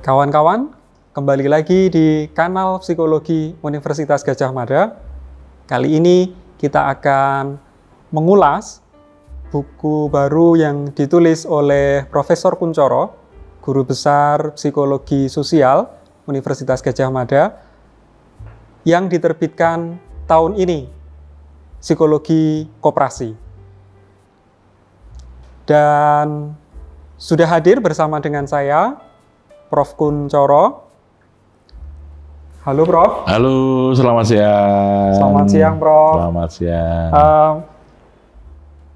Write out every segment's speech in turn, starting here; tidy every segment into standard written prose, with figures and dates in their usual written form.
Kawan-kawan, kembali lagi di kanal Psikologi Universitas Gadjah Mada. Kali ini kita akan mengulas buku baru yang ditulis oleh Profesor Kuncoro, Guru Besar Psikologi Sosial Universitas Gadjah Mada, yang diterbitkan tahun ini, Psikologi Koperasi. Dan sudah hadir bersama dengan saya, Prof. Kuncoro. Halo, Prof. Halo, selamat siang. Selamat siang, Prof. Selamat siang.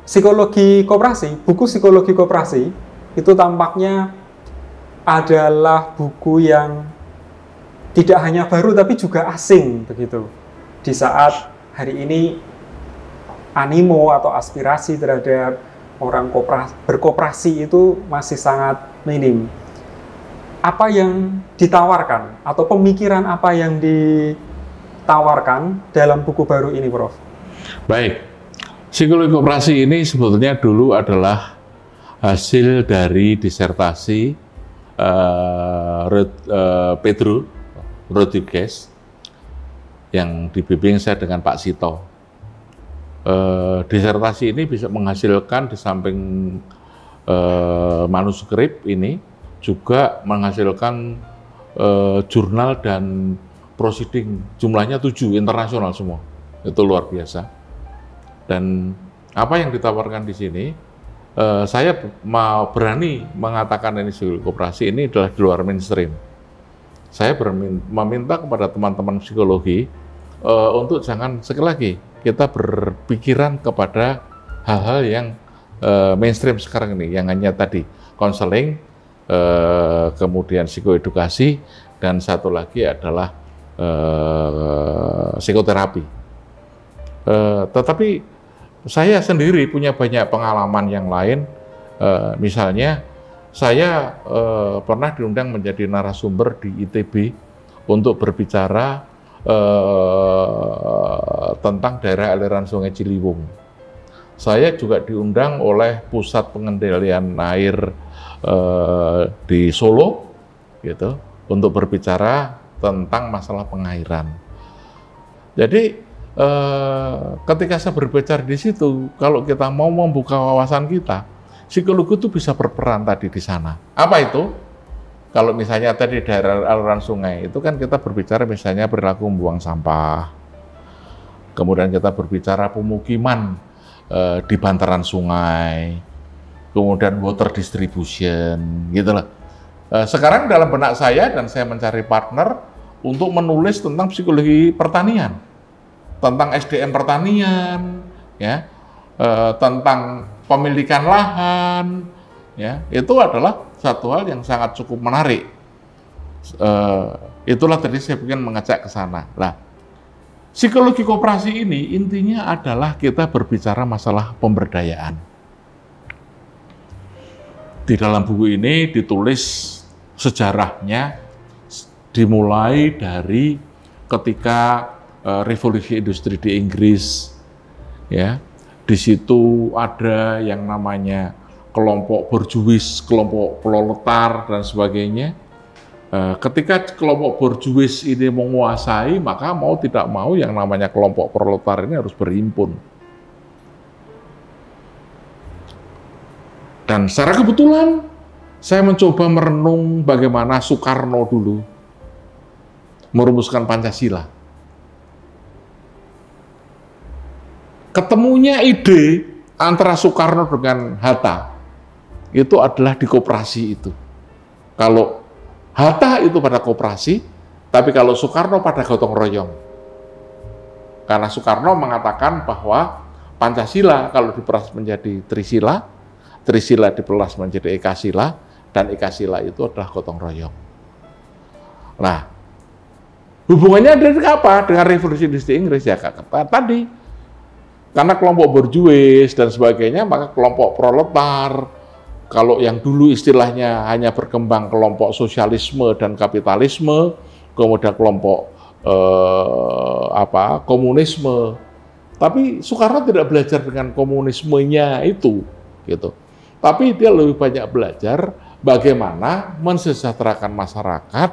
Psikologi Koperasi, buku Psikologi Koperasi, itu tampaknya adalah buku yang tidak hanya baru, tapi juga asing, begitu. Di saat hari ini, animo atau aspirasi terhadap orang berkoperasi itu masih sangat minim. Apa yang ditawarkan atau pemikiran apa yang ditawarkan dalam buku baru ini, Prof? Baik, psikologi koperasi ini sebetulnya dulu adalah hasil dari disertasi Pedro Rodriguez yang dibimbing saya dengan Pak Sito. Disertasi ini bisa menghasilkan di samping manuskrip ini juga menghasilkan jurnal dan proceeding, jumlahnya 7, internasional semua. Itu luar biasa. Dan apa yang ditawarkan di sini, saya mau berani mengatakan ini psikologi koperasi ini adalah di luar mainstream. Saya meminta kepada teman-teman psikologi untuk jangan, sekali lagi, kita berpikiran kepada hal-hal yang mainstream sekarang ini, yang hanya tadi konseling, kemudian psikoedukasi, dan satu lagi adalah psikoterapi. Tetapi saya sendiri punya banyak pengalaman yang lain. Misalnya saya pernah diundang menjadi narasumber di ITB untuk berbicara tentang daerah aliran Sungai Ciliwung. Saya juga diundang oleh Pusat Pengendalian Air di Solo, gitu, untuk berbicara tentang masalah pengairan. Jadi ketika saya berbicara di situ, kalau kita mau membuka wawasan kita, psikologi itu bisa berperan tadi di sana. Apa itu? Kalau misalnya tadi daerah aliran sungai, itu kan kita berbicara misalnya perilaku membuang sampah, kemudian kita berbicara pemukiman di bantaran sungai, kemudian water distribution, gitu lah. Sekarang dalam benak saya, dan saya mencari partner untuk menulis tentang psikologi pertanian, tentang SDM pertanian, ya, tentang pemilikan lahan, ya, itu adalah satu hal yang sangat cukup menarik. Itulah tadi saya ingin mengajak ke sana. Nah, psikologi koperasi ini intinya adalah kita berbicara masalah pemberdayaan. Di dalam buku ini ditulis sejarahnya dimulai dari ketika revolusi industri di Inggris, ya. Di situ ada yang namanya kelompok borjuis, kelompok proletar dan sebagainya. Ketika kelompok borjuis ini menguasai, maka mau tidak mau yang namanya kelompok proletar ini harus berhimpun. Dan secara kebetulan, saya mencoba merenung bagaimana Soekarno dulu merumuskan Pancasila. Ketemunya ide antara Soekarno dengan Hatta, itu adalah di koperasi itu. Kalau Hatta itu pada koperasi, tapi kalau Soekarno pada gotong royong. Karena Soekarno mengatakan bahwa Pancasila kalau diperas menjadi Trisila, Trisila diperas menjadi Ekasila, dan Ekasila itu adalah gotong royong. Nah, hubungannya dengan apa? Dengan revolusi industri Inggris, ya tadi. Karena kelompok borjuis dan sebagainya, maka kelompok proletar, kalau yang dulu istilahnya hanya berkembang kelompok sosialisme dan kapitalisme, kemudian kelompok komunisme. Tapi Soekarno tidak belajar dengan komunismenya itu, gitu. Tapi dia lebih banyak belajar bagaimana mensejahterakan masyarakat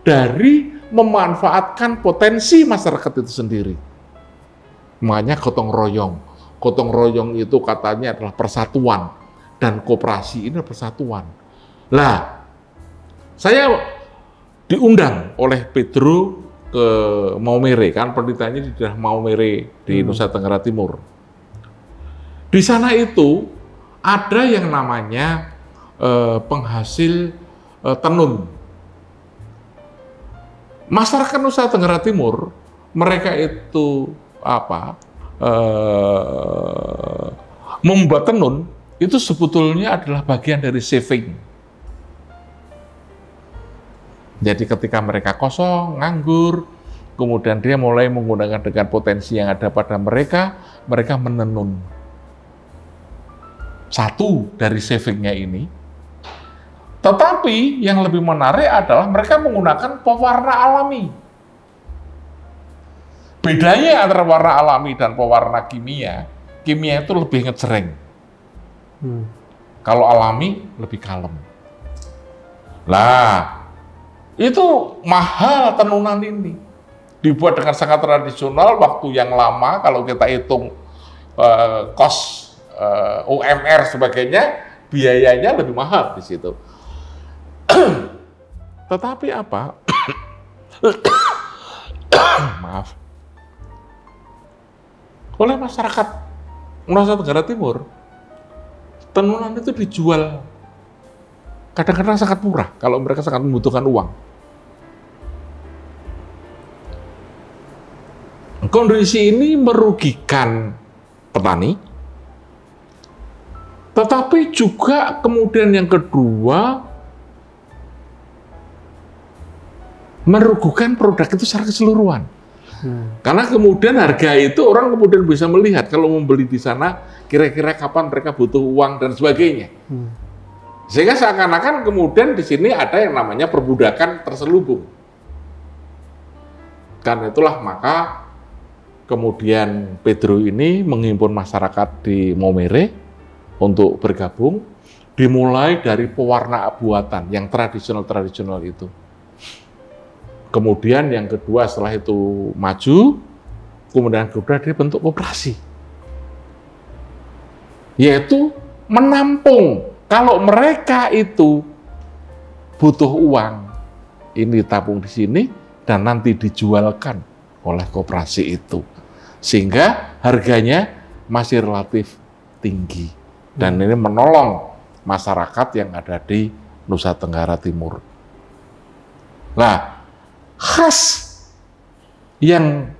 dari memanfaatkan potensi masyarakat itu sendiri. Makanya gotong royong. Gotong royong itu katanya adalah persatuan, dan koperasi ini persatuan. Lah, saya diundang oleh Pedro ke Maumere, kan penelitiannya di daerah Maumere di Nusa Tenggara Timur. Di sana itu ada yang namanya penghasil tenun. Masyarakat Nusa Tenggara Timur, mereka itu membuat tenun itu sebetulnya adalah bagian dari saving. Jadi ketika mereka kosong, nganggur, kemudian dia mulai menggunakan dengan potensi yang ada pada mereka menenun. Satu dari savingnya ini. Tetapi yang lebih menarik adalah mereka menggunakan pewarna alami. Bedanya antara warna alami dan pewarna kimia itu lebih ngejreng. Kalau alami lebih kalem. Lah, itu mahal tenunan ini. Dibuat dengan sangat tradisional, waktu yang lama, kalau kita hitung kos UMR sebagainya, biayanya lebih mahal di situ. Tetapi apa? Maaf. Oleh masyarakat Nusa Tenggara Timur, tenunan itu dijual kadang-kadang sangat murah kalau mereka sangat membutuhkan uang. Kondisi ini merugikan petani, tetapi juga kemudian yang kedua, merugikan produk itu secara keseluruhan. Karena kemudian harga itu orang kemudian bisa melihat kalau membeli di sana kira-kira kapan mereka butuh uang dan sebagainya. Sehingga seakan-akan kemudian di sini ada yang namanya perbudakan terselubung. Karena itulah maka kemudian Pedro ini menghimpun masyarakat di Maumere untuk bergabung, dimulai dari pewarna buatan yang tradisional itu. Kemudian yang kedua setelah itu maju, kemudian kedua dia bentuk koperasi. Yaitu menampung, kalau mereka itu butuh uang, ini ditabung di sini dan nanti dijualkan oleh koperasi itu. Sehingga harganya masih relatif tinggi. Dan ini menolong masyarakat yang ada di Nusa Tenggara Timur. Nah, khas yang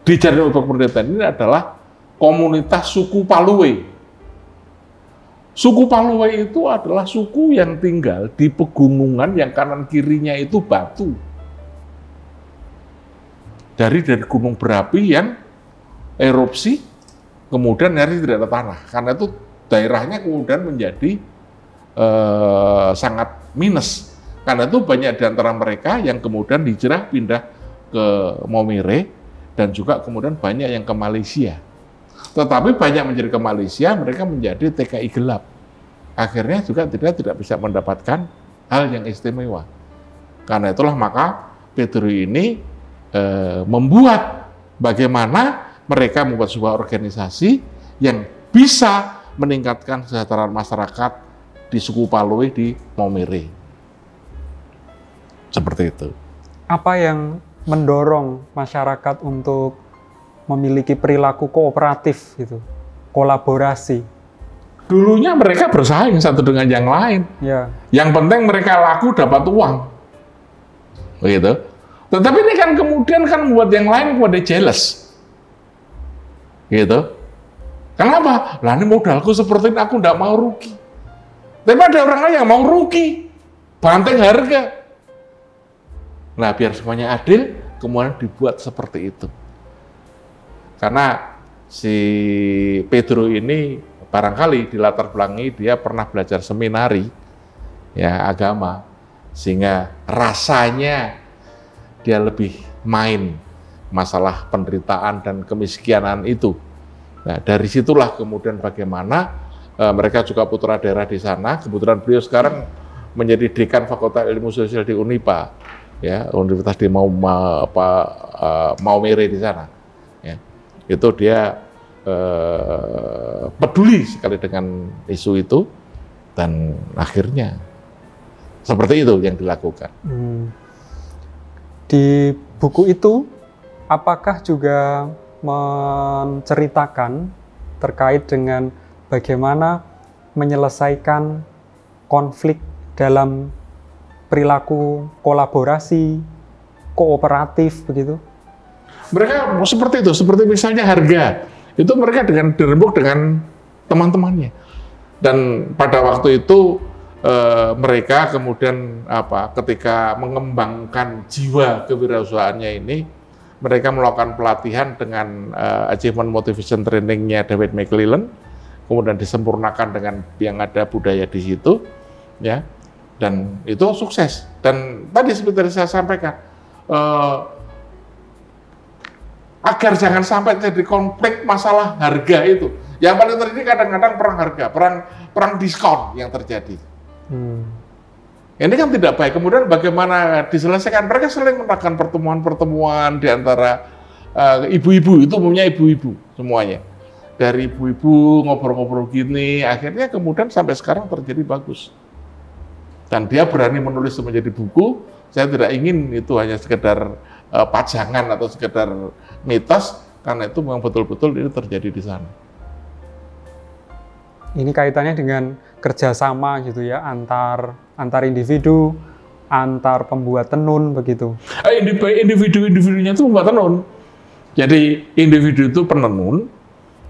dicari untuk penelitian ini adalah komunitas suku Paluwe. Suku Paluwe itu adalah suku yang tinggal di pegunungan yang kanan kirinya itu batu. Dari gunung berapi yang erupsi, kemudian nyaris tidak ada tanah. Karena itu daerahnya kemudian menjadi sangat minus. Karena itu banyak di antara mereka yang kemudian hijrah pindah ke Maumere dan juga kemudian banyak yang ke Malaysia. Tetapi banyak menjadi ke Malaysia, mereka menjadi TKI gelap. Akhirnya juga tidak bisa mendapatkan hal yang istimewa. Karena itulah maka Pedro ini membuat bagaimana mereka membuat sebuah organisasi yang bisa meningkatkan kesejahteraan masyarakat di suku Paluwe di Maumere. Seperti itu. Apa yang mendorong masyarakat untuk memiliki perilaku kooperatif gitu, kolaborasi? Dulunya mereka bersaing satu dengan yang lain. Ya. Yang penting mereka laku dapat uang. Begitu. Tetapi ini kan kemudian kan membuat yang lain pada jealous. Gitu. Kenapa? Lah ini modalku seperti ini, aku tidak mau rugi. Tapi ada orang lain yang mau rugi. Banteng harga. Nah, biar semuanya adil, kemudian dibuat seperti itu. Karena si Pedro ini barangkali di latar belakangi dia pernah belajar seminari ya agama, sehingga rasanya dia lebih main masalah penderitaan dan kemiskinan itu. Nah, dari situlah kemudian bagaimana mereka juga putra daerah di sana. Kebetulan beliau sekarang menjadi dekan Fakultas Ilmu Sosial di Unipa, ya, Universitas di Maumere di sana. Ya. Itu dia peduli sekali dengan isu itu, dan akhirnya seperti itu yang dilakukan. Di buku itu, apakah juga menceritakan terkait dengan bagaimana menyelesaikan konflik dalam perilaku kolaborasi, kooperatif, begitu? Mereka seperti itu, seperti misalnya harga. Itu mereka dirembuk dengan teman-temannya. Dan pada waktu itu mereka kemudian ketika mengembangkan jiwa kewirausahaannya ini, mereka melakukan pelatihan dengan achievement motivation trainingnya David McClellan, kemudian disempurnakan dengan yang ada budaya di situ, ya, dan itu sukses. Dan tadi seperti saya sampaikan, agar jangan sampai terjadi konflik masalah harga itu. Yang paling terjadi kadang-kadang perang harga, perang diskon yang terjadi. Ini kan tidak baik. Kemudian bagaimana diselesaikan? Mereka sering melakukan pertemuan-pertemuan di antara ibu-ibu, itu umumnya ibu-ibu semuanya. Dari ibu-ibu ngobrol-ngobrol gini, akhirnya kemudian sampai sekarang terjadi bagus. Dan dia berani menulis menjadi buku. Saya tidak ingin itu hanya sekedar pajangan atau sekedar mitos, karena itu memang betul-betul itu terjadi di sana. Ini kaitannya dengan kerjasama gitu ya, antar individu, antar pembuat tenun begitu. Individu-individunya itu pembuat tenun. Jadi individu itu penenun,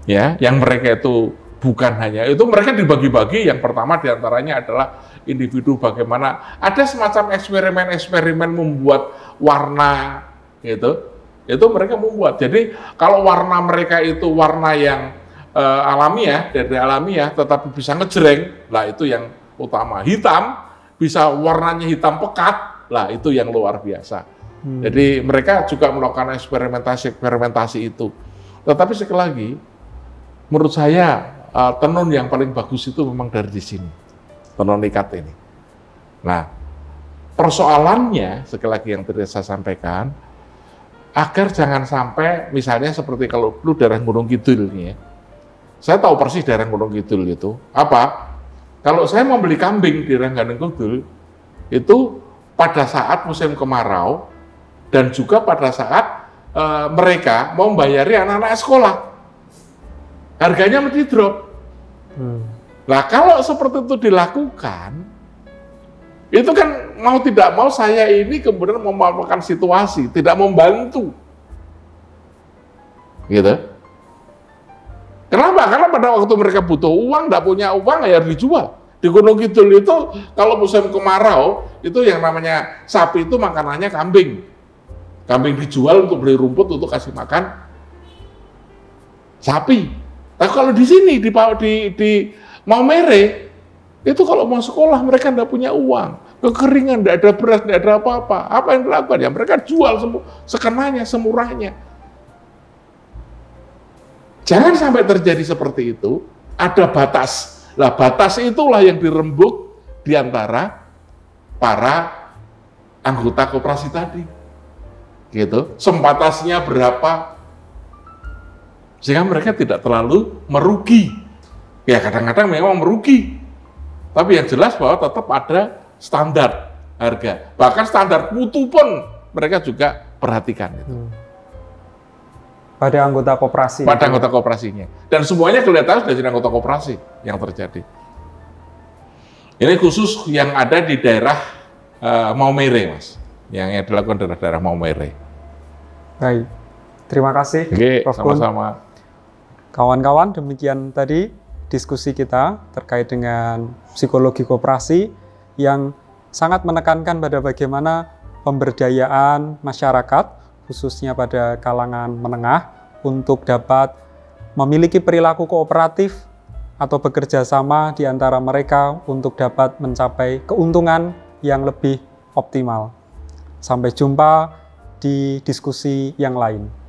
ya, yang mereka itu bukan hanya itu, mereka dibagi-bagi. Yang pertama diantaranya adalah individu bagaimana ada semacam eksperimen membuat warna gitu. Itu mereka membuat. Jadi kalau warna mereka itu warna yang alamiah, dari alamiah, tetapi bisa ngejreng, lah itu yang utama. Hitam, bisa warnanya hitam pekat, lah itu yang luar biasa. Jadi mereka juga melakukan eksperimentasi itu. Tetapi sekali lagi, menurut saya tenun yang paling bagus itu memang dari di sini, tenun ikat ini. Nah, persoalannya sekali lagi yang tadi saya sampaikan, agar jangan sampai misalnya seperti kalau dulu daerah Gunung Kidul ini ya. Saya tahu persis daerah Gunung Kidul itu. Apa? Kalau saya mau beli kambing di daerah Gunung Kidul, itu pada saat musim kemarau dan juga pada saat mereka mau membayari anak-anak sekolah. Harganya mesti drop. Nah, kalau seperti itu dilakukan, itu kan mau tidak mau saya ini kemudian memanfaatkan situasi, tidak membantu. Gitu. Kenapa? Karena pada waktu mereka butuh uang, tidak punya uang, ya harus dijual. Di Gunung Kidul itu, kalau musim kemarau, itu yang namanya sapi itu makanannya kambing. Kambing dijual untuk beli rumput, untuk kasih makan sapi. Nah, kalau di sini, di Maumere, itu kalau mau sekolah, mereka tidak punya uang. Kekeringan, tidak ada beras, tidak ada apa-apa. Apa yang dilakukan? Ya mereka jual sekenanya, semurahnya. Jangan sampai terjadi seperti itu, ada batas. Nah, batas itulah yang dirembuk di antara para anggota koperasi tadi. Gitu. Sempatasnya berapa? Sehingga mereka tidak terlalu merugi. Ya kadang-kadang memang merugi. Tapi yang jelas bahwa tetap ada standar harga. Bahkan standar mutu pun mereka juga perhatikan. Gitu. Pada anggota koperasi. Pada anggota koperasinya. Dan semuanya kelihatan dari anggota koperasi yang terjadi. Ini khusus yang ada di daerah Maumere, Mas. Yang dilakukan di daerah Maumere. Baik. Terima kasih, Prof. Sama-sama. Kawan-kawan, demikian tadi diskusi kita terkait dengan psikologi koperasi yang sangat menekankan pada bagaimana pemberdayaan masyarakat, khususnya pada kalangan menengah, untuk dapat memiliki perilaku kooperatif atau bekerja sama di antara mereka untuk dapat mencapai keuntungan yang lebih optimal. Sampai jumpa di diskusi yang lain.